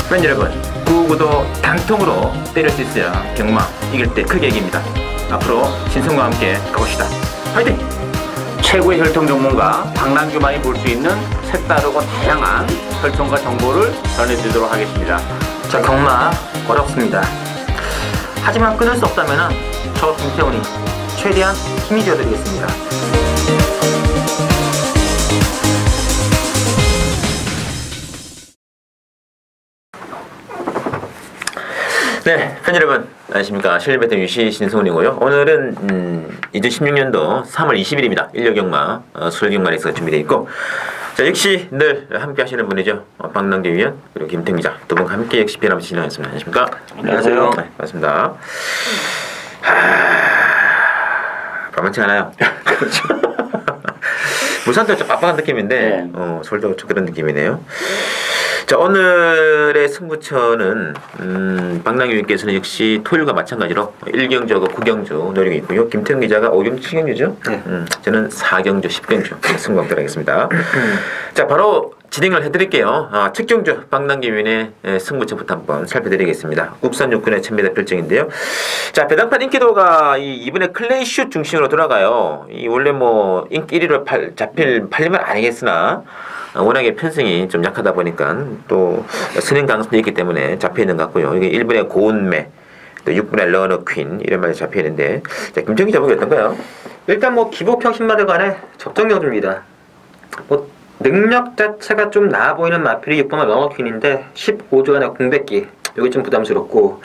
팬 여러분, 구구도 단통으로 때릴 수 있어야 경마 이길 때 크게 이깁니다. 앞으로 신성과 함께 가봅시다. 화이팅! 최고의 혈통 전문가 박남규만이 볼 수 있는 색다르고 다양한 혈통과 정보를 전해드리도록 하겠습니다. 자, 경마 어렵습니다. 하지만 끊을 수 없다면 저 김태훈이 최대한 힘이 되어드리겠습니다. 네, 팬 여러분, 안녕하십니까. 실내배팅 유시 신성훈이고요. 오늘은 2016년도 3월 20일입니다. 일요경마 수요경마에서 준비되어 있고, 자, 역시 늘 함께 하시는 분이죠. 박남규 위원 그리고 김태훈 기자 두 분과 함께 역시 변함없이 진행하겠습니다. 안녕하십니까. 안녕하세요. 네, 반갑습니다. 만만치 않아요. 부산도 좀 빡빡한 느낌인데, 서울도 좀 그런 느낌이네요. 자, 오늘의 승부처는 박남규 위원께서는 역시 토요일과 마찬가지로 1경주하고 9경주 노리고 있고요. 김태훈 기자가 5경주, 7경주죠? 네. 저는 4경주, 10경주 승부하도록 하겠습니다. 자, 바로 진행을 해드릴게요. 첫 경주 박남규 위원의 승부처부터 한번 살펴드리겠습니다. 국산 육군의 1000m 별정인데요. 자, 배당판 인기도가 이번에 클레이슛 중심으로 돌아가요. 원래 뭐 인기 1위로 팔리면 아니겠으나 워낙에 편성이 좀 약하다 보니까 또 선행 가능성도 있기 때문에 잡혀있는 것 같고요. 이게 1분의 고운매, 또 6분의 러너 퀸 이런 말이 잡혀있는데, 자, 김태훈 기자 보기 어떤가요? 일단 뭐 기복형 10마들 간의 접전경주입니다. 뭐 능력 자체가 좀 나아 보이는 마필이 6번의 러너 퀸인데 15조 안의 공백기, 여기 좀 부담스럽고,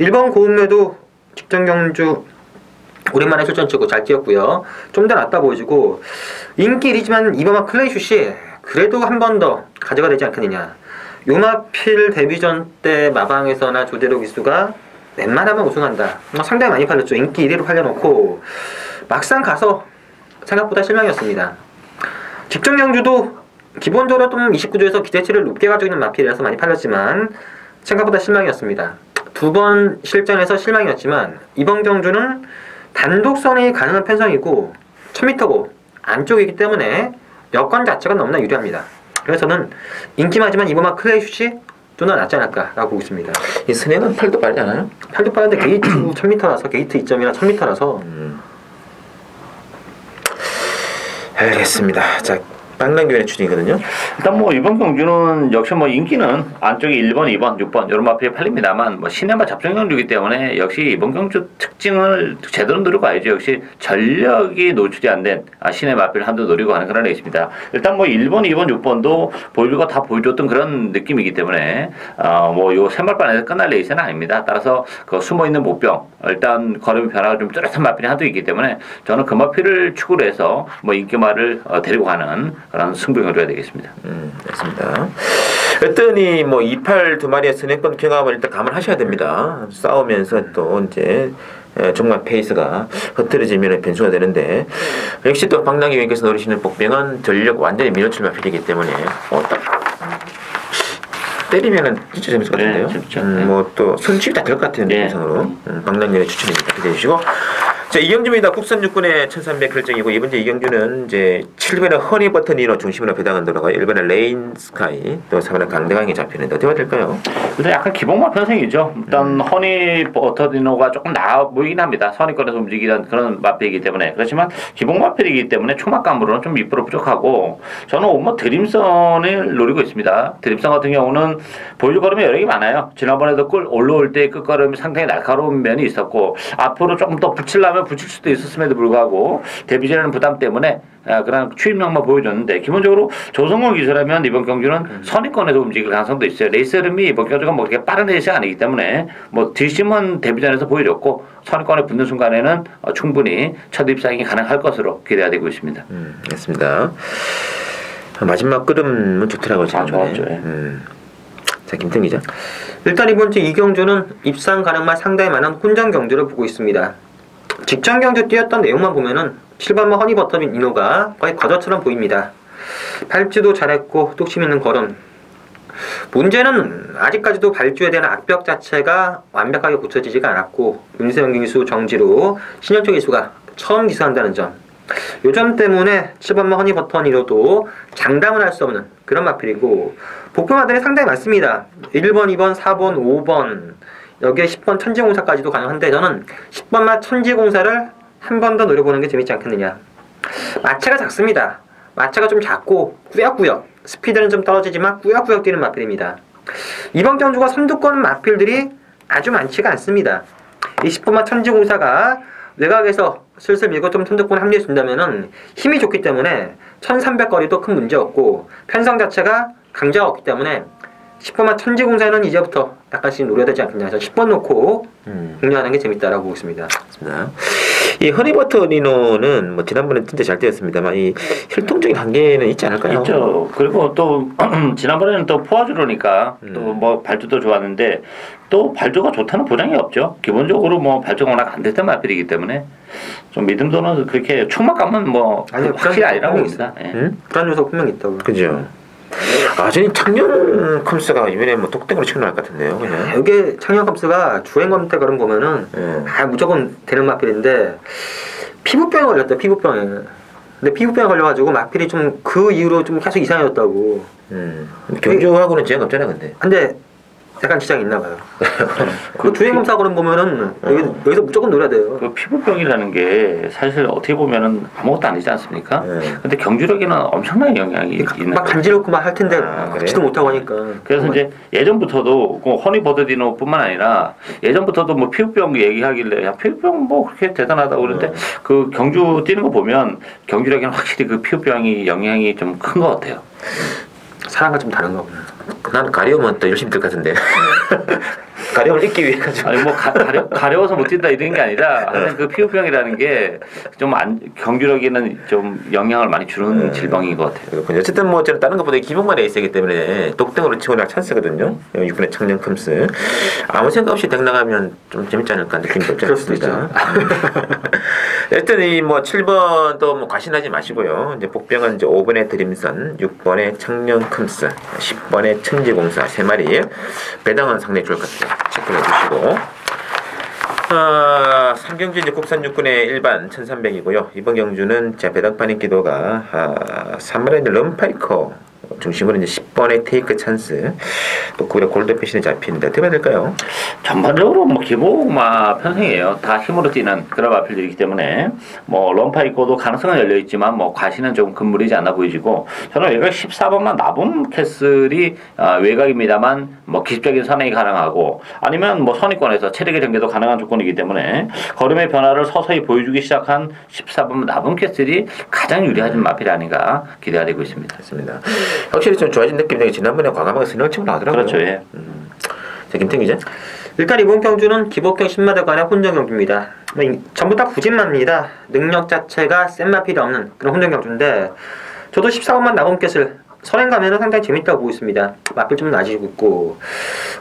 1번 고운매도 직전 경주 오랜만에 출전치고 잘 뛰었고요. 좀 더 낫다 보여지고, 인기 1위지만 이번만 클레이슛이 그래도 한 번 더 가져가 되지 않겠느냐. 요마필 데뷔전 때 마방에서나 조대로 기수가 웬만하면 우승한다. 상당히 많이 팔렸죠. 인기 1위로 팔려놓고 막상 가서 생각보다 실망이었습니다. 직전 경주도 기본적으로 좀 29조에서 기대치를 높게 가지고 있는 마필이라서 많이 팔렸지만 생각보다 실망이었습니다. 두 번 실전에서 실망이었지만 이번 경주는 단독선이 가능한 편성이고 1000m고 안쪽이기 때문에 여건 자체가 너무나 유리합니다. 그래서 저는 인기마지만 이번만 클레이슛이 좀 더 낫지 않을까라고 보고 있습니다. 이 선행은 팔도 빠르지 않아요? 팔도 빠른데 게이트 1000m라서 게이트 2점이나 1000m라서 알겠습니다. 자, 박남규 위원의 추진이거든요. 일단 뭐 이번 경주는 역시 뭐 인기는 안쪽에 1번, 2번, 6번 이런 마필에 팔립니다만, 뭐 시내마 잡정 경주이기 때문에 역시 이번 경주 특징을 제대로 노리고 가야죠. 역시 전력이 노출이 안 된 시내 마필 한두 노리고 가는 그런 레이스입니다. 일단 뭐 1번, 2번, 6번도 보여주고 다 보여줬던 그런 느낌이기 때문에 뭐 요 샘발판에서 끝날 레이스는 아닙니다. 따라서 그 숨어 있는 목병, 일단 걸음이 변화가 좀 뚜렷한 마필이 한두 있기 때문에 저는 그 마필을 축으로 해서 뭐 인기마를 데리고 가는 그런 승부경을 해야 되겠습니다. 맞습니다. 어떠니 뭐 28 두 마리의 선행권 경합을 일단 감안하셔야 됩니다. 싸우면서 또 이제 정말 페이스가 흐트러지면 변수가 되는데, 역시 또 박남규 위원께서 노리시는 복병은 전력 완전히 밀어칠 마필이기 때문에 딱 때리면은 진짜 재밌을 것 같은데요. 네, 뭐 또 손질이 다 될 것 같은 느낌상으로 박남규 위원의 추천입니다. 기대해 주시고. 자, 이경주입니다. 국산 육군의 1300 결정이고, 이번 주 이경주는 이제 7번의 허니 버터니로 중심으로 배당은 들어가요. 1번의 레인 스카이, 또 3번의 강대강이 잡히는데 어떻게 될까요? 일단 약간 기본마 편성이죠. 일단 허니 버터니노가 조금 나아 보이긴 합니다. 선의권에서 움직이는 그런 마필이기 때문에. 그렇지만 기본 마필이기 때문에 초막감으로는 좀 2% 부족하고, 저는 뭐 드림선을 노리고 있습니다. 드림선 같은 경우는 보여줄 걸음이 여러 개 많아요. 지난번에도 올라올 때 끝걸음이 상당히 날카로운 면이 있었고, 앞으로 조금 더 붙이려면 붙일 수도 있었음에도 불구하고 데뷔전에는 부담 때문에 그런 추임력만 보여줬는데, 기본적으로 조성공 기술하면 이번 경주는 선의권에서 움직일 가능성도 있어요. 레이스 흐름이 이번 경주가 뭐 그렇게 빠른 레이스가 아니기 때문에 뭐 뒷심은 데뷔전에서 보여줬고, 선의권에 붙는 순간에는 충분히 첫 입상이 가능할 것으로 기대가 되고 있습니다. 알겠습니다. 마지막 끄름은 좋더라고요. 좋았죠. 자, 김태훈 기자. 일단 이번 주 이 경주는 입상 가능만 상당히 많은 혼전 경주를 보고 있습니다. 직전 경주 뛰었던 내용만 보면은 7번마 허니버터빈 인호가 거의 거저처럼 보입니다. 발주도 잘했고 뚝심 있는 걸음. 문제는 아직까지도 발주에 대한 악벽 자체가 완벽하게 고쳐지지가 않았고, 윤세영 기수 정지로 신현철 기수가 처음 기수한다는 점. 요 점 때문에 7번마 허니버터 인호도 장담을 할 수 없는 그런 마필이고, 복병마들이 상당히 많습니다. 1번, 2번, 4번, 5번 여기에 10번 천지공사까지도 가능한데 저는 10번만 천지공사를 한 번 더 노려보는 게 재밌지 않겠느냐. 마체가 작습니다. 마체가 좀 작고 꾸역꾸역 스피드는 좀 떨어지지만 꾸역꾸역 뛰는 마필입니다. 이번 경주가 선두권 마필들이 아주 많지가 않습니다. 이 10번만 천지공사가 외곽에서 슬슬 밀고 좀 선두권에 합류해준다면은 힘이 좋기 때문에 1300거리도 큰 문제 없고 편성 자체가 강자가 없기 때문에 10번만 천지공사는 이제부터 약간씩 노려야 되지 않겠냐 해서 10번 놓고 공략하는 게 재밌다라고 보고 있습니다. 맞습니다. 이 허니버터 리노는 뭐 지난번에 진짜 잘 뛰었습니다만 이 혈통적인 한계는 있지 않을까요? 있죠. 그리고 또 지난번에는 또 포화주로니까 또 뭐 발주도 좋았는데 또 발주가 좋다는 보장이 없죠. 기본적으로 뭐 발주가 워낙 안 됐던 마필이기 때문에 좀 믿음도는 그렇게 충막감은 뭐 아니요, 확실히 아니라고 분명히 봅니다. 예. 불안 요소 분명히 있다고. 그죠. 아, 저는 창녕 컴스가 이번에 뭐 독등으로 치고 나갈 것 같은데요, 그냥. 여기 창녕검수가 주행검태 걸음 보면은 무조건 되는 마필인데 피부병에 걸렸다. 피부병에. 근데 피부병에 걸려가지고 마필이 좀 그 이후로 좀 계속 이상해졌다고. 경주하고는 제약 없잖아, 근데 약간 지장이 있나 봐요. 그 주행검사 걸음 보면은 여기서 무조건 노려야 돼요. 그 피부병이라는 게 사실 어떻게 보면은 아무것도 아니지 않습니까? 근데 경주력에는 엄청난 영향이 있는 막 간지럽고 막 할 텐데 지도 못하고 하니까. 그래서 이제 예전부터도 그 허니버드디노뿐만 아니라 예전부터도 뭐 피부병 얘기하길래 야 피부병 뭐 그렇게 대단하다고 그러는데 그 경주 뛰는 거 보면 경주력에는 확실히 그 피부병이 영향이 좀 큰 것 같아요. 사람과 좀 다른가 보네. 난 가려우면 또 열심히 뛸 것 같은데. 가려움을 잊기 위해 가지고. 아니 뭐 가려워서 못 뛴다 이런 게 아니라 하여튼 그 피부병이라는 게 좀 경주력에는 좀 영향을 많이 주는 질병인 것 같아요. 그렇군요. 어쨌든 뭐 저는 다른 것보다 기본만 레이스이기 때문에 독등으로 치고 나갈 찬스거든요. 이번에 창녕 컴스. 아무 생각 없이 덱 나가면 좀 재밌지 않을까 느낌이 없지 않습니다. 일단 이 뭐 7번도 뭐 과신하지 마시고요. 이제 복병은 이제 5번의 드림선, 6번의 창녕 컴스, 10번의 천지공사 3마리. 배당은 상당히 좋을 것 같아요. 체크를 해주시고. 3경주 이제 국산 육군의 일반 1300이고요. 이번 경주는 자 배당판 인기도가 3번의 럼파이커 중심으로 이제 10번의 테이크 찬스 또 그에 골드피쉬는 잡히는데 어떻게 해야 될까요? 전반적으로 뭐 기복마 편승이에요. 다 힘으로 뛰는 그런 마필들이기 때문에 뭐 럼파이코도 가능성은 열려 있지만 뭐 과시는 좀 근무리지 않아 보이지고 저는 외곽 14번만 나봄 캐슬이 외곽입니다만 뭐 기습적인 선행이 가능하고 아니면 뭐 선의권에서 체력의 전개도 가능한 조건이기 때문에 걸음의 변화를 서서히 보여주기 시작한 14번 나봄 캐슬이 가장 유리한 마필이 아닌가 기대가 되고 있습니다. 맞습니다. 확실히 좀 좋아진 느낌이 지난번에 과감하게 선행치고 나오더라고요. 그렇죠. 예. 자, 김태기 기자. 일단 이번 경주는 기복경 10마대간의 혼전 경주입니다. 전부 다 부진마입니다. 능력 자체가 센 마필이 없는 그런 혼전 경주인데 저도 14번만 나봄켓을 선행 가면은 상당히 재밌다고 보고 있습니다. 마필 좀 낮아지고 있고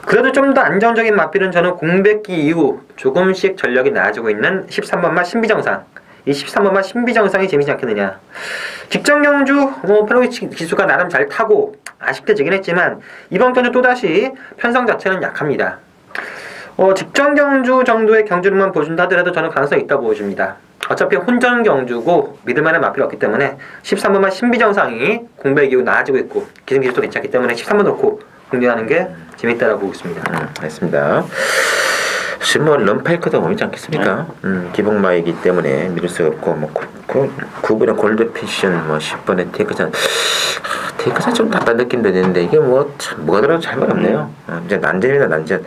그래도 좀 더 안정적인 마필은 저는 공백기 이후 조금씩 전력이 나아지고 있는 13번만 신비정상. 이 13번만 신비정상이 재미지 않겠느냐. 직전 경주 페로비치 기수가 나름 잘 타고 아쉽게 지긴 했지만 이번 경주 또다시 편성 자체는 약합니다. 직전 경주 정도의 경주력만 보여준다 하더라도 저는 가능성이 있다고 보여집니다. 어차피 혼전 경주고 믿을만한 마필이 없기 때문에 13번만 신비정상이 공백 이후 나아지고 있고 기승기술도 괜찮기 때문에 13번 놓고 공략하는 게 재밌다라고 보고 있습니다. 알겠습니다. 사실 뭐 럼파이커도 보이지 않겠습니까? 기복마이기 때문에 믿을 수 없고 뭐 9번의 골드피션 뭐 10번의 테이크산 좀 답답한 느낌도 드는데 이게 뭐 참 뭐가 들어도 잘 말없네요. 이제 난전입니다 난전.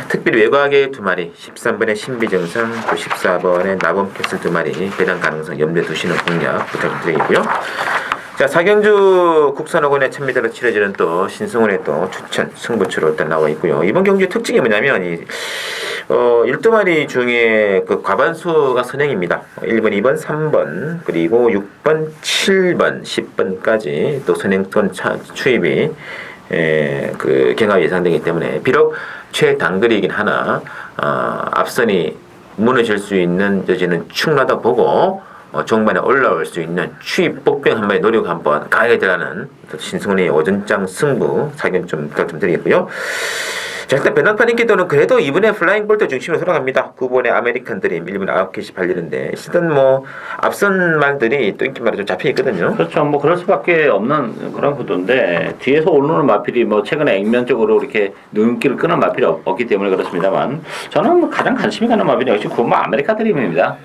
특별히 외곽의 2마리 13번의 신비정상 또 14번의 나범캐슬 2마리 배당 가능성 염두에 두시는 공략 부탁드리고요. 자, 4경주 국산호건의 1000m로 치러지는 또 신승훈의 또 추천 승부처로 일단 나와 있고요. 이번 경주의 특징이 뭐냐면 12마리 중에 그 과반수가 선행입니다. 1번, 2번, 3번, 그리고 6번, 7번, 10번까지 또 선행권 추입이 그 경합 예상되기 때문에 비록 최단거리이긴 하나 앞선이 무너질 수 있는 여지는 충분하다 보고 종반에 올라올 수 있는 추입 복병 한 마리 노력 한번 가야 되라는 신승훈의 오전장 승부 사견 좀 부탁 좀 드리겠고요. 자, 일단 배낭판 인기도는 그래도 이번에 플라잉 볼트 중심으로 돌아갑니다. 9번의 아메리칸 드림 1분 9개씩 발리는데 실은 뭐 앞선 말들이 또 인기말이 좀 잡혀 있거든요. 그렇죠. 뭐 그럴 수밖에 없는 그런 구도인데 뒤에서 오르는 마필이 뭐 최근에 액면적으로 이렇게 눈길을 끄는 마필이 없기 때문에 그렇습니다만 저는 뭐 가장 관심이 가는 마필이 역시 9번 아메리칸 드림입니다.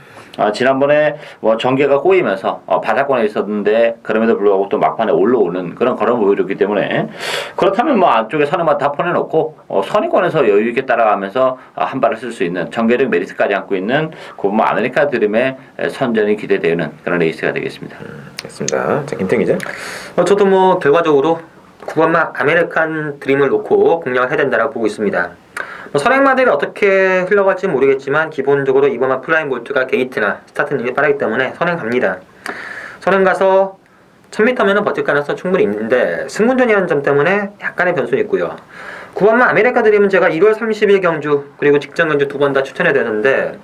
지난번에 뭐 전개가 꼬이면서 바닥권에 있었는데 그럼에도 불구하고 또 막판에 올라오는 그런 보여줬기 때문에 그렇다면 뭐 안쪽에 선행만 다 보내놓고 선행권에서 여유 있게 따라가면서 한 발을 쓸 수 있는 전개력 메리트까지 안고 있는 그 아메리카 드림의 선전이 기대되는 그런 레이스가 되겠습니다. 됐습니다. 자, 김태형 기자. 저도 뭐 결과적으로 9번마 아메리칸 드림을 놓고 공략을 해야 된다고 보고 있습니다. 선행마들이 어떻게 흘러갈지 모르겠지만 기본적으로 이번만 플라잉 볼트가 게이트나 스타트님이 빠르기 때문에 선행 갑니다. 선행 가서 1000m면은 버틸 가능성 충분히 있는데 승문전이라는 점 때문에 약간의 변수는 있고요. 9번만 아메리카 드림은 제가 1월 30일 경주 그리고 직전 경주 두 번 다 추천해야 되는데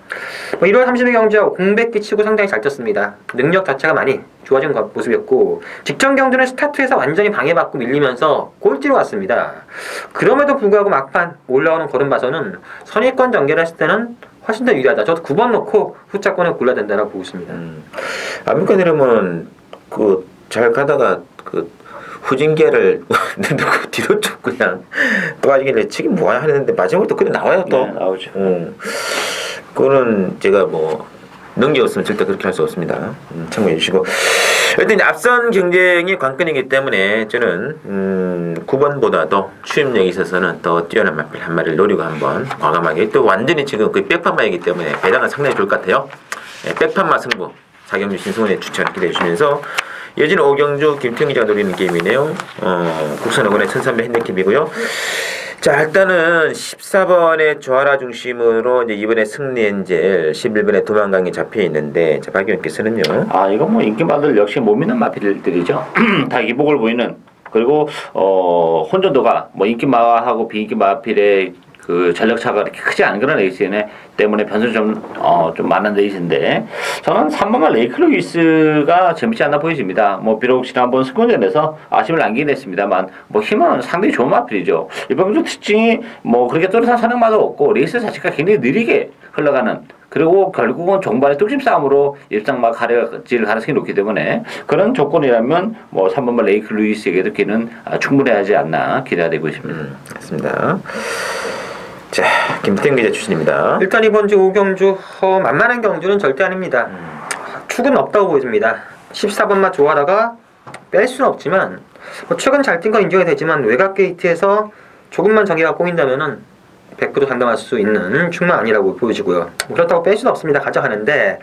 1월 30일 경주하고 공백기 치고 상당히 잘 떴습니다. 능력 자체가 많이 좋아진 모습이었고 직전 경주는 스타트에서 완전히 방해받고 밀리면서 꼴찌로 갔습니다. 그럼에도 불구하고 막판 올라오는 걸음 봐서는 선의권 전개를 했을 때는 훨씬 더 유리하다. 저도 9번 놓고 후차권을 골라야 된다고 보고 있습니다. 아메리칸 드림은 잘 가다가 후진계를 넣고 뒤로 쭉 그냥 빠지길래 치기 뭐야 하는데 마지막으로 또 그냥 나와요 또. 네, 나오죠. 그거는 제가 뭐 능력이 없으면 절대 그렇게 할 수 없습니다. 참고해 주시고 일단 앞선 경쟁이 관건이기 때문에 저는 9번보다도 추임력에 있어서는 더 뛰어난 마필 한 마리를 노리고 한번 과감하게 또 완전히 지금 그 백판마이기 때문에 배당은 상당히 좋을 것 같아요. 백판마 승부 사경주 신승원의 추천 기대해 주시면서 여지는 오경주 김태형 기자가 노리는 게임이네요. 국산어건의 1300 핸디캡이고요. 자, 일단은 14번의 조아라 중심으로 이제 이번에 승리 엔젤 11번에 도망강이 잡혀 있는데 자, 박 의원께서는요. 이건 뭐 인기마들 역시 못 믿는 마필들이죠. 다 이복을 보이는 그리고 혼전도가 뭐 인기마하고 비인기마필의 그 전력차가 이렇게 크지 않은 그런 레이스네 때문에 변수 좀 많은 레이스인데 저는 3번과 레이크 루이스가 재밌지 않나 보여집니다. 뭐 비록 지난번 승권전에서 아쉬움을 남기긴 했습니다만 뭐 힘은 상당히 좋은 마필이죠. 이번 주 특징이 뭐 그렇게 또렷한 선행마도 없고 레이스 자체가 굉장히 느리게 흘러가는 그리고 결국은 종반의 뚝심 싸움으로 일상막 가려질 가능성이 높기 때문에 그런 조건이라면 뭐 3번과 레이크 루이스에게도 기는 충분해하지 않나 기대가 되고 있습니다. 맞습니다. 자, 김태형 기자 출신입니다. 일단 이번 주 오경주 만만한 경주는 절대 아닙니다. 축은 없다고 보입니다. 14번만 조아라가 뺄 수는 없지만 최근 잘 뛴 건 인정이 되지만 외곽 게이트에서 조금만 전개가 꼬인다면은 100% 장담할 수 있는 축만 아니라고 보여지고요. 그렇다고 뺄 수는 없습니다. 가져가는데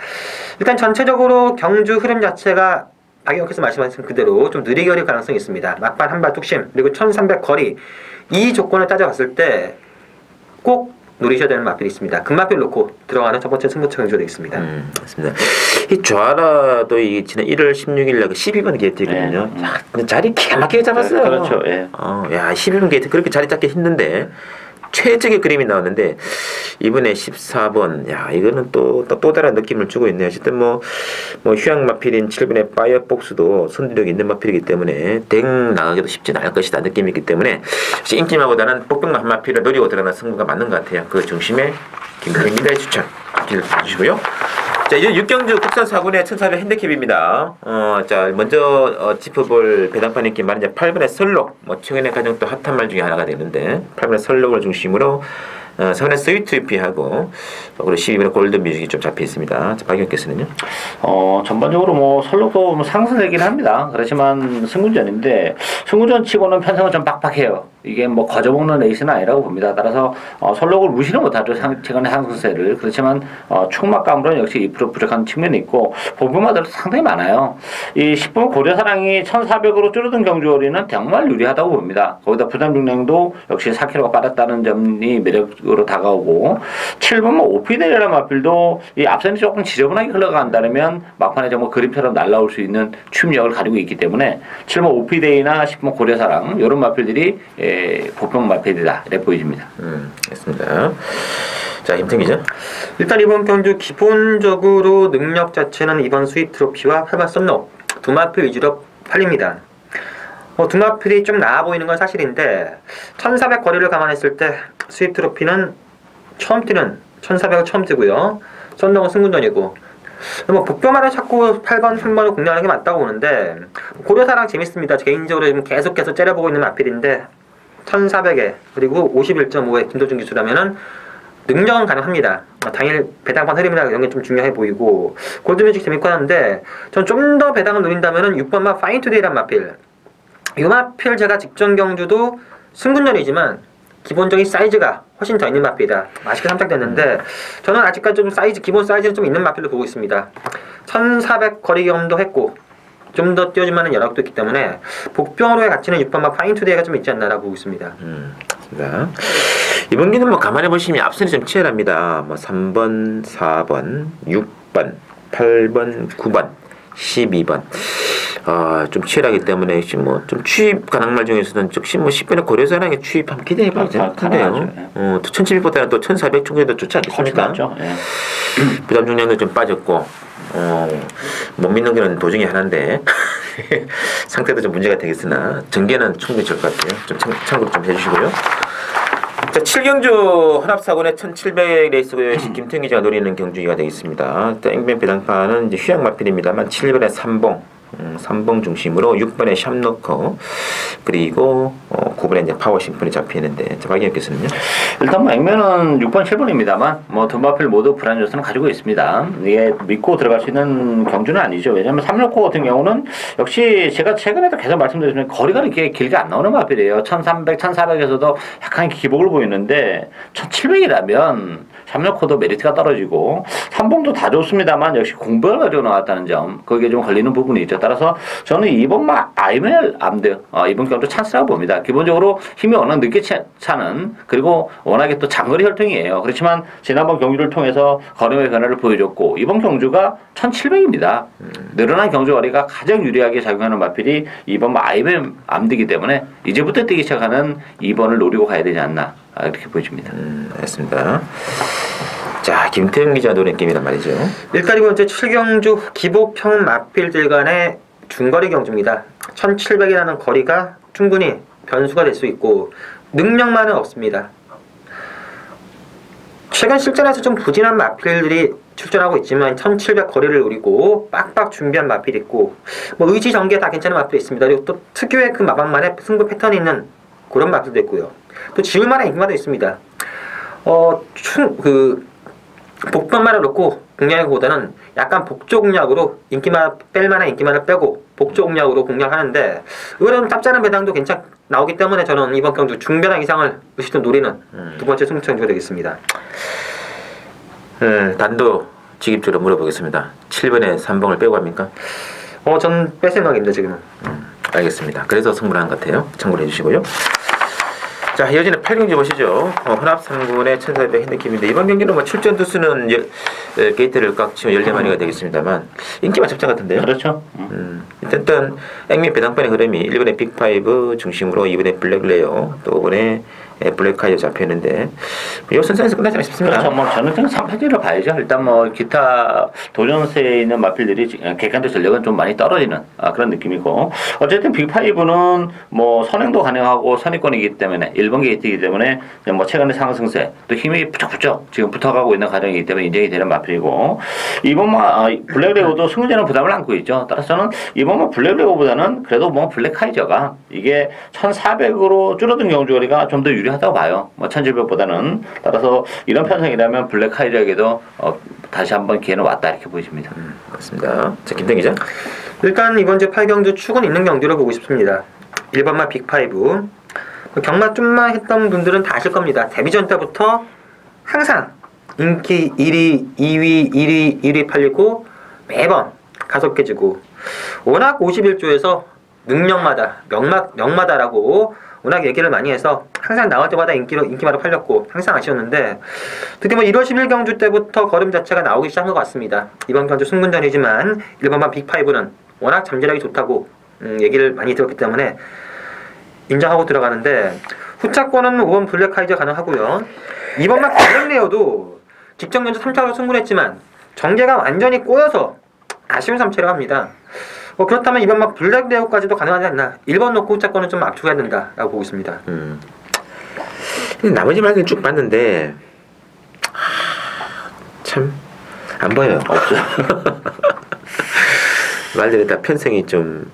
일단 전체적으로 경주 흐름 자체가 박 의원께서 말씀하신 그대로 좀 느리게 걸릴 가능성이 있습니다. 막판 한발 뚝심 그리고 1300 거리 이 조건을 따져봤을 때 꼭 노리셔야 되는 마필이 있습니다. 금마필 놓고 들어가는 첫 번째 승부처 경주가 되겠습니다. 맞습니다. 이 조아라도 이 지난 1월 16일 날 12번 게이트거든요. 자리 기가 막히게 잡았어요. 그렇죠. 예. 야, 12번 게이트 그렇게 자리 잡기 힘든데 최적의 그림이 나왔는데 이번에 14번 야 이거는 또 다른 느낌을 주고 있네요. 어쨌든 뭐 휴양 마필인 7번의 파이어폭스도 선두력이 있는 마필이기 때문에 댕 나가기도 쉽지는 않을 것이다 느낌이 있기 때문에 인기마보다는 폭병마 한 마필을 노리고 들어가는 승부가 맞는 것 같아요. 그 중심에 김태형 기자의 추천 기대해 주시고요. 자, 이제 6경주 국산 4군의 1400 핸디캡입니다. 자, 먼저 짚어볼 배당판 인기 말은 이제 8번의 설록. 최근에 가장 또 핫한 말 중에 하나가 되는데 8번의 설록을 중심으로 4번의 스위트위피하고 그리고 12번의 골든뮤직이 좀 잡혀 있습니다. 자, 박 의원께서는요? 전반적으로 뭐 설록도 뭐 상승되긴 합니다. 그렇지만 승군전인데 승군전 치고는 편성은 좀 빡빡해요. 이게 뭐 거저먹는 레이스는 아니라고 봅니다. 따라서 설록을 무시는 못하죠. 최근의 상승세를. 그렇지만 축막감으로는 역시 2% 부족한 측면이 있고 보부마들도 상당히 많아요. 이 10번 고려사랑이 1400으로 줄어든 경주거리는 정말 유리하다고 봅니다. 거기다 부담 중량도 역시 4kg가 빠졌다는 점이 매력으로 다가오고 7번 뭐 오피델이라는 마필도 이 앞선이 조금 지저분하게 흘러간다면 막판에 정말 그림처럼 날라올 수 있는 춤력을 가지고 있기 때문에 7번 오피데이나 10번 고려사랑 이런 마필들이 보평 마필이다 이렇게 보여집니다. 알겠습니다. 자, 김태형 기자. 일단 이번 경주 기본적으로 능력 자체는 이번 스윗 트로피와 8번 썬록 두 마필 위주로 팔립니다. 두 마필이 좀 나아 보이는 건 사실인데 1400 거리를 감안했을 때 수입 트로피는 처음 뛰는 1400을 처음 뛰고요. 썬더건 승군전이고 뭐 복병마를 찾고 8번, 3번을 공략하는 게 맞다고 보는데 고려사랑 재밌습니다. 개인적으로 지금 계속해서 째려보고 있는 마필인데 1400에 그리고 51.5에 김도준 기수라면은 능력은 가능합니다. 당일 배당판 흐름이나 이런 게 좀 중요해 보이고 골드뮤직 재밌고 하는데 전 좀 더 배당을 노린다면은 6번마 파인투데이란 마필. 이 마필 제가 직전 경주도 승군전이지만 기본적인 사이즈가 훨씬 더 있는 마필이다. 맛있게 선택됐는데 저는 아직까지 좀 사이즈 기본 사이즈는 좀 있는 마필로 보고 있습니다. 1400 거리 경험도 했고 좀 더 뛰어줄 만한 여력도 있기 때문에 복병으로의 가치는 6번마 파인투데이가 좀 있지 않나라고 보고 있습니다. 네. 이번 기는 뭐 가만히 보시면 앞선이 좀 치열합니다. 뭐 3번, 4번, 6번, 8번, 9번, 12번. 좀 치열하기 때문에 지금 뭐 좀 취입 가능말 중에서는 즉시 뭐 10번에 고려사랑에 취입하면 기대해봐도 되는데요. 1700보다는 또 1400 정도도 좋지 않겠습니까? 예. 부담 중량도 좀 빠졌고 못 믿는 거는 도중에 하나인데 상태도 좀 문제가 되겠으나 전개는 충분히 좋을 것 같아요. 좀 참고 좀 해주시고요. 자, 7경주 혼합사군의 1700 레이스고요. 김태형 기자가 노리는 경주기가 되겠습니다. 땡뱅 배당판은 이제 휴양 마필입니다만 7번에 3봉 중심으로 6번에 샵노커 그리고 9번에 이제 파워 심플이 잡히는데 박인혁께서는요? 일단 뭐 액면은 6번, 7번입니다만 뭐 두 마필 모두 불안 요소는 가지고 있습니다. 이게 믿고 들어갈 수 있는 경주는 아니죠. 왜냐하면 369 같은 경우는 역시 제가 최근에도 계속 말씀드렸지만 거리가 이렇게 길게 안 나오는 마필이에요. 1300, 1400에서도 약간 기복을 보이는데 1700이라면 369도 메리트가 떨어지고 3봉도 다 좋습니다만 역시 공백을 가지고 나왔다는 점 거기에 좀 걸리는 부분이 있죠. 따라서 저는 이번 아이멜 암드 이번 경도 찬스라고 봅니다. 기본적으로 힘이 워낙 늦게 차는 그리고 워낙에 또 장거리 혈통이에요. 그렇지만 지난번 경주를 통해서 거리의 변화를 보여줬고 이번 경주가 1700입니다. 늘어난 경주 거리가 가장 유리하게 작용하는 마필이 이번 아이멜 암드이기 때문에 이제부터 뛰기 시작하는 2번을 노리고 가야 되지 않나 이렇게 보여집니다. 알겠습니다. 자, 김태형 기자 노래 게임이란 말이죠. 일단 이번 주 7경주 기복평 마필들 간의 중거리 경주입니다. 1700이라는 거리가 충분히 변수가 될 수 있고 능력만은 없습니다. 최근 실전에서 좀 부진한 마필들이 출전하고 있지만 1700 거리를 노리고 빡빡 준비한 마필이 있고 뭐 의지 전개 다 괜찮은 마필이 있습니다. 그리고 또 특유의 그 마방만의 승부 패턴이 있는 그런 마필도 있고요. 또 지울만한 인기마도 있습니다. 복병만을 놓고 공략하기보다는 약간 복조 공략으로 인기만 뺄만한 인기만을 빼고 복조 공략으로 공략하는데 의외로 짭짤한 배당도 괜찮 나오기 때문에 저는 이번 경주 중배당 이상을 의식도 노리는 두 번째 승부처 경주가 되겠습니다. 단도 직입적으로 물어보겠습니다. 7번에 3봉을 빼고 합니까? 전 뺄 생각입니다 지금은. 알겠습니다. 그래서 승부를 한 것 같아요. 참고를 해주시고요. 자, 이어지는 8경기 보시죠. 혼합 3군의 1400 핸드킴인데 이번 경기는 뭐 출전 투수는 게이트를 꽉 치면 14마리가 되겠습니다만 인기만 잡자 같은데요. 그렇죠. 일단 액면 배당판의 흐름이 1번에 빅5 중심으로 2번에 블랙레어 또 5번에 블랙카이어 잡혀있는데 이 선상에서 끝나지 않나 싶습니다. 그렇죠. 뭐 저는 그냥 3패지로 봐야죠. 일단 뭐 기타 도전세에 있는 마필들이 객관적 전력은 좀 많이 떨어지는 그런 느낌이고 어쨌든 빅5는 뭐 선행도 가능하고 선입권이기 때문에 1번 게이트이기 때문에 뭐 최근의 상승세 또 힘이 부쩍부쩍 지금 붙어가고 있는 과정이기 때문에 인정이 되는 마필이고 이번 블랙레오도 승리자는 부담을 안고 있죠. 따라서 저는 이번 블랙레오보다는 그래도 뭐 블랙카이저가 이게 1400으로 줄어든 경주거리가 좀 더 유리하다고 봐요. 뭐 1700보다는 따라서 이런 편성이라면 블랙카이저에게도 다시 한번 기회는 왔다 이렇게 보여집니다. 그렇습니다. 자, 김태 기자. 일단 이번 주 8경주 축은 있는 경주로 보고 싶습니다. 1번마 빅5 경마 좀만 했던 분들은 다 아실 겁니다. 데뷔전 때부터 항상 인기 1위, 2위, 1위, 1위 팔리고 매번 가속해지고 워낙 51조에서 능력마다 명마다라고 워낙 얘기를 많이 해서 항상 나올 때마다 인기마다 팔렸고 항상 아쉬웠는데 드디어 1월 10일 경주 때부터 걸음 자체가 나오기 시작한 것 같습니다. 이번 경주 승분전이지만 1번만 빅5는 워낙 잠재력이 좋다고 얘기를 많이 들었기 때문에 인정하고 들어가는데 후차권은 5번 블랙카이저 가능하고요. 2번만 블랙레어도 직전 경주 3차로 승분했지만 전개가 완전히 꼬여서 아쉬운 3차로 합니다. 그렇다면 2번만 블랙레어까지도 가능하지 않나. 1번 놓고 후차권은 좀 압축해야 된다라고 보고 있습니다. 근데 나머지 말들은 쭉 봤는데 참 안 보여요. 없죠. 말들이 다 편성이 좀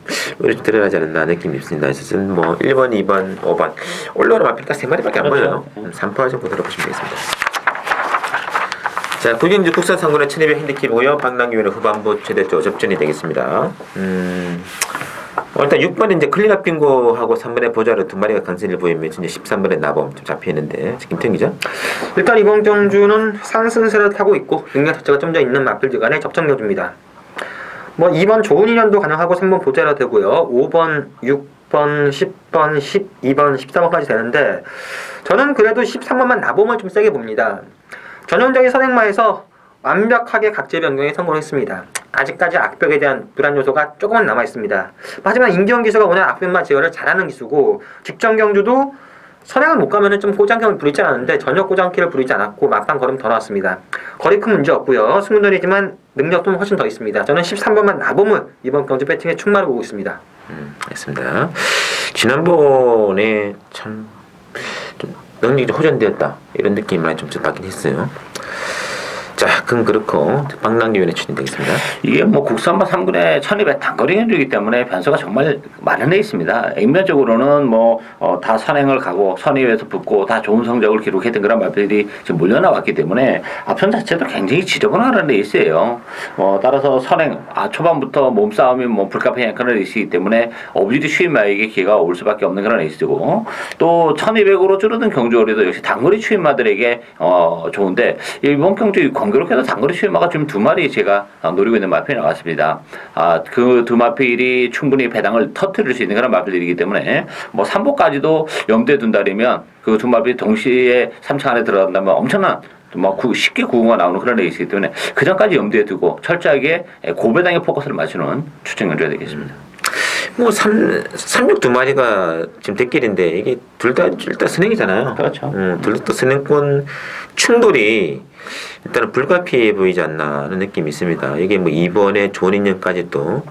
드러나지 않는다 느낌이 있습니다. 그래서 뭐 1번, 2번, 5번 올라오는 마필 딱 3마리밖에 안 보여요. 3% 정도 들어보시면 되겠습니다. 자, 구경주 국산 상군의 1200 핸디캡이고요. 박랑규의 후반부 최대조 접전이 되겠습니다. 일단 6번에 이제 클리너 빙고하고 3번에 보자로 두 마리가 강세를 보이면 이제 13번에 나범 좀 잡혀있는데 김태형 기자? 일단 이번 경주는 상승세를 타고 있고 능력 자체가 좀 더 있는 마필지간의 접전경주입니다. 뭐 2번 좋은 인연도 가능하고 3번 보자라 되고요. 5번, 6번, 10번, 12번, 13번까지 되는데 저는 그래도 13번만 나범을 좀 세게 봅니다. 전형적인 선행마에서 완벽하게 각질 변경에 성공했습니다. 아직까지 악벽에 대한 불안 요소가 조금은 남아있습니다. 하지만 임기현 기수가 워낙 악변마 제어를 잘하는 기수고 직전 경주도 선행을 못 가면은 좀 꼬장경을 부리지 않았는데 전혀 꼬장기를 부리지 않았고 막판 걸음 더 나왔습니다. 거리 큰 문제 없고요. 승부전이지만 능력도 훨씬 더 있습니다. 저는 13번만 나범을 이번 경주 배팅에 충만히 보고 있습니다. 알겠습니다. 지난번에 참 좀 능력이 호전되었다 이런 느낌을 좀 받긴 했어요. 자, 그럼 그렇고 박랑규의 추천이 되겠습니다. 이게 뭐 국산마 3군의 1200 단거리 경주이기 때문에 변수가 정말 마련되어 있습니다. 액면적으로는 뭐 다 선행을 가고 선의에서 붙고 다 좋은 성적을 기록했던 그런 말들이 지금 몰려나왔기 때문에 앞선 자체도 굉장히 지저분한 레이스예요. 따라서 선행 초반부터 몸싸움이 뭐 불가피한 그런 레이스이기 때문에 어뷰디 추임마에게 기회가 올 수밖에 없는 그런 레이스고 또 1200으로 줄어든 경주거리도 역시 단거리 추임마들에게 좋은데 이번 경주 공교롭게도 단거리 추임마가 지금 두 마리 제가 노리고 있는 마필이 나왔습니다. 그 두 마필이 충분히 배당을 터뜨릴 수 있는 그런 마필들이기 때문에 뭐 3보까지도 염두에 둔다면 그 두 마필이 동시에 3차 안에 들어간다면 엄청난 쉽게 구호가 나오는 그런 레이스이기 때문에 그 전까지 염두에 두고 철저하게 고배당의 포커스를 맞추는 추천 경주가 되겠습니다. 뭐 36 두 마리가 지금 대길인데 이게 둘 다 선행이잖아요. 그렇죠. 둘 다 선행권 충돌이 일단은 불가피해 보이지 않나 하는 느낌이 있습니다. 이게 뭐 이번에 좋은 인연까지 또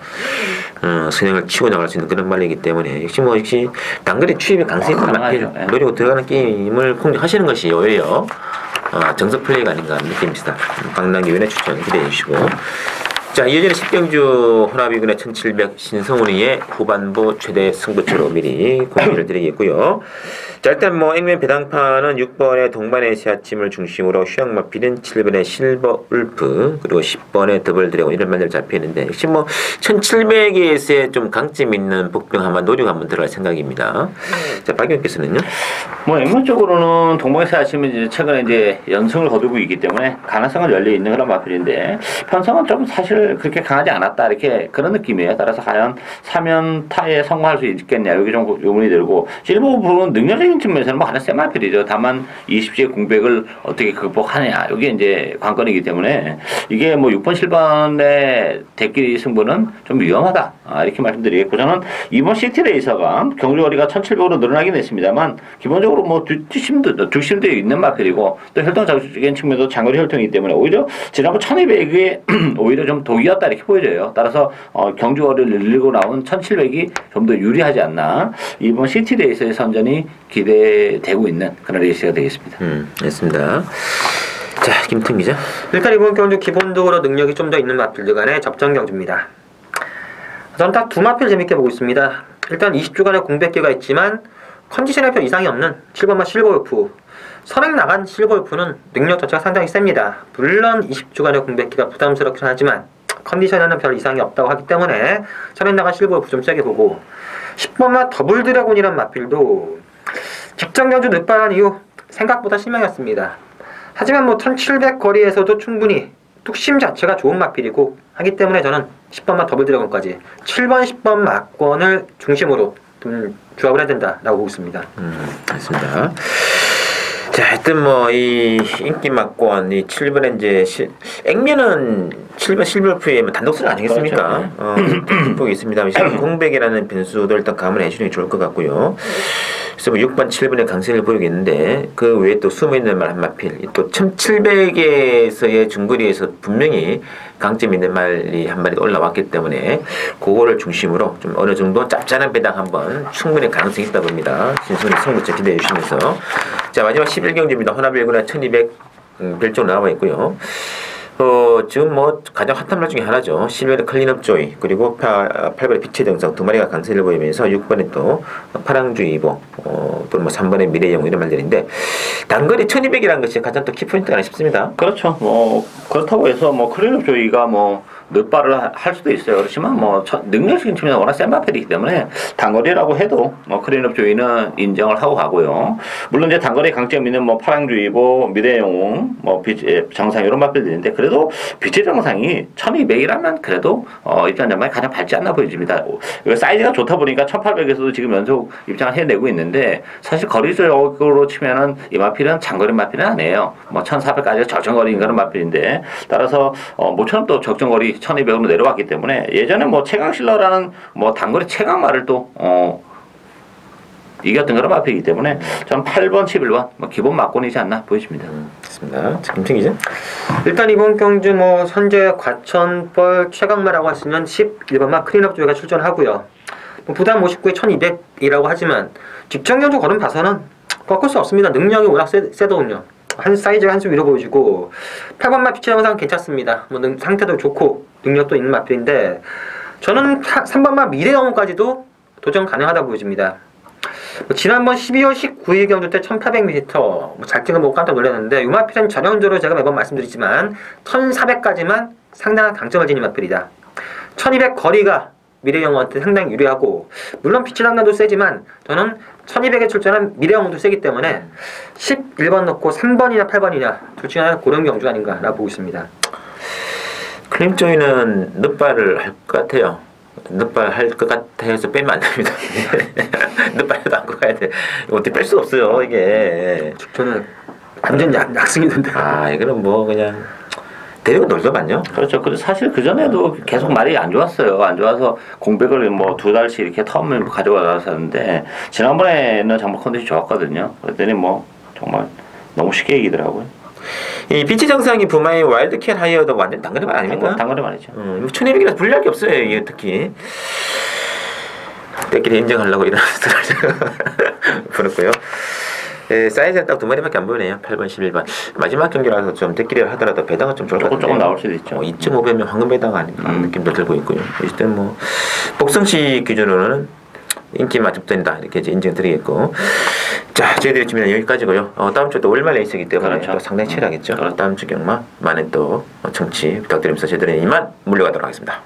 선행을 치고 나갈 수 있는 그런 말이기 때문에 역시 단거리 추입의 강세를 노리고 들어가는 게임을 공략하시는 것이 오히려 정석 플레이가 아닌가 하는 느낌입니다. 박랑규의 추천 기대해 주시고 자, 이어지는 10경주 호나비군의 1700 신성훈이의 후반부 최대 승부처로 미리 공개를 드리겠고요. 자, 일단 뭐 액면 배당판은 6번의 동반의 시아침을 중심으로 휴양마필은 7번의 실버 울프 그리고 10번의 더블 드래곤 이런 말들 잡혀있는데 역시 뭐 1700에서의 좀 강점 있는 복병 한번 노력 한번 들어갈 생각입니다. 자, 박 의원께서는요? 뭐 액면적으로는 동반의 시아침은 이제 최근에 이제 연승을 거두고 있기 때문에 가능성은 열려 있는 그런 마필인데 편성은 좀 사실 그렇게 강하지 않았다 이렇게 그런 느낌이에요. 따라서 과연 3연타에 성공할 수 있겠냐 여기 좀 의문이 들고 실버 부분 능력적인 측면에서는 뭐 하나 센 마필이죠. 다만 20시의 공백을 어떻게 극복하느냐 여기 이제 관건이기 때문에 이게 뭐 6번 7번의 대끼리 승부는 좀 위험하다 이렇게 말씀드리겠고 저는 이번 시티레이서가 경주거리가 1700으로 늘어나긴 했습니다만 기본적으로 뭐 뒷심도 있는 마필이고 또 혈통적인 측면도 장거리 혈통이기 때문에 오히려 지난번 1200에 오히려 좀 독이었다 이렇게 보여져요. 따라서 경주거리를 늘리고 나온 1700이 좀 더 유리하지 않나 이번 시티레이서의 선전이 기대되고 있는 그런 레이스가 되겠습니다. 알겠습니다. 자, 김태형 기자. 일단 이번 경주 기본적으로 능력이 좀 더 있는 마필들 간의 접전 경주입니다. 저는 딱 두 마필 재밌게 보고 있습니다. 일단 20주간의 공백기가 있지만 컨디션에 별 이상이 없는 7번마 실버울프 선행 나간 실버울프는 능력 자체가 상당히 셉니다. 물론 20주간의 공백기가 부담스럽긴 하지만 컨디션에는 별 이상이 없다고 하기 때문에 선행 나간 실버울프 좀 세게 보고 10번마 더블 드래곤이란 마필도 직전 경주 늦발한 이후 생각보다 실망이었습니다. 하지만 뭐 1700 거리에서도 충분히 뚝심 자체가 좋은 마필이고 하기 때문에 저는 10번마 더블 드래곤까지 7번 10번 막권을 중심으로 좀 조합을 해야 된다라고 보고 있습니다. 알겠습니다. 자, 하여튼 뭐 이 인기 막권 이 7번에 이제 액면은 7번 실버프의 단독수는 아니겠습니까? 그렇죠. 보기 있습니다. 공백이라는 변수도 일단 감안해 주는 게 좋을 것 같고요. 그래서 뭐 6번, 7번의 강세를 보이겠는데 그 외에 또 숨어있는 말 한 마필 또 1700에서의 중거리에서 분명히 강점 있는 말이 한 마리 올라왔기 때문에 그거를 중심으로 좀 어느 정도 짭짤한 배당 한번 충분히 가능성이 있다 봅니다. 신선히 승부처 기대해 주시면서 자, 마지막 11경주입니다. 혼합 1군에 1200 별종 나와 있고요. 지금 뭐 가장 핫한 말 중에 하나죠. 11번에 클린업 조이, 그리고 8번에 빛의 정성 두 마리가 강세를 보이면서 6번에 또 파랑주의보, 또는 뭐 3번에 미래영웅 이런 말들인데 단거리 1200이라는 것이 가장 또 키포인트가 싶습니다. 그렇죠. 뭐 그렇다고 해서 뭐 클린업 조이가 뭐 늦발을 할 수도 있어요. 그렇지만 뭐 능력적인 측면에서 워낙 센 마필이기 때문에 단거리라고 해도 뭐 클린업 조이는 인정을 하고 가고요. 물론 이제 단거리 강점 있는 뭐 파랑주의보, 미래영웅, 뭐 정상 이런 마필들인데 그래도 빛의 정상이 1200이라면 그래도 입장 전망이 가장 밝지 않나 보여집니다. 사이즈가 좋다 보니까 1800에서도 지금 연속 입장을 해내고 있는데 사실 거리적으로 치면은 이 마필은 장거리 마필은 아니에요. 뭐 1400까지가 적정거리인 그런 마필인데 따라서 모처럼 또 적정거리 1200으로 내려왔기 때문에 예전에 뭐 최강실러라는 뭐 단거리 최강마를 또 이겼던 그런 마필이기 때문에 저는 8번, 11번 뭐 기본 막곤이지 않나 보여집니다. 좋습니다. 김승기죠? 일단 이번 경주 뭐 현재 과천벌 최강마라고 하시면 11번마 클린업 조이가 출전하고요. 뭐 부담 59에 1200이라고 하지만 직전 경주 걸음 봐서는 꺾을 수 없습니다. 능력이 워낙 세더군요. 한 사이즈가 한수 위로 보여주고 8번마 빛의 영상 괜찮습니다. 뭐 상태도 좋고 능력도 있는 마필인데 저는 3번마 미래영웅까지도 도전 가능하다 보여집니다. 지난번 12월 19일 경주 때 1800m 잘 찍어보고 깜짝 놀랐는데 이 마필은 전형적으로 제가 매번 말씀드리지만 1400까지만 상당한 강점을 지닌 마필이다. 1200 거리가 미래영웅한테 상당히 유리하고 물론 빛의 장난도 세지만 저는 1200에 출전한 미래영웅도 세기 때문에 11번 넣고 3번이나 8번이냐 둘 중에 하나 고른 경주 아닌가라고 보고 있습니다. 클림조이는 늦발을 할 것 같아요. 늦발 할 것 같아 해서 빼면 안 됩니다. 늦발도 안고 가야 돼. 이거 어떻게 뺄 수 없어요, 이게. 저는 완전 약승이던데. 이거는 뭐 그냥 데리고 놀더만요. 그렇죠. 그리고 사실 그전에도 계속 말이 안 좋았어요. 안 좋아서 공백을 뭐 2달씩 이렇게 텀을 가져가셨는데 지난번에는 정말 컨디션이 좋았거든요. 그랬더니 뭐 정말 너무 쉽게 이기더라고요. 이 빛의 정상이 부마의 와일드캣 하이어도 완전 단거리만 아닙니까? 단거리 말이죠. 1200이라서 불리할 게 없어요, 이게 특히. 때끼리 인정하려고 이런 스타일을 부르고요. 사이즈가 딱 두 마리밖에 안 보이네요. 8번, 11번. 마지막 경기라서 좀 때끼리를 하더라도 배당은 좀 좋을 것 같아요. 조금 나올 수도 있죠. 2.5배면 황금 배당 아닌가 느낌도 들고 있고요. 이때 뭐 복성시 기준으로는 인기 만점된다 이렇게 이제 인정드리겠고, 자 저희들의 준비는 여기까지고요. 다음 주 또 월말 레이스이기 때문에 그렇죠. 또 상당히 치열하겠죠. 다음 주 경마 많은 또 청취 부탁드리면서 저희들은 이만 물러가도록 하겠습니다.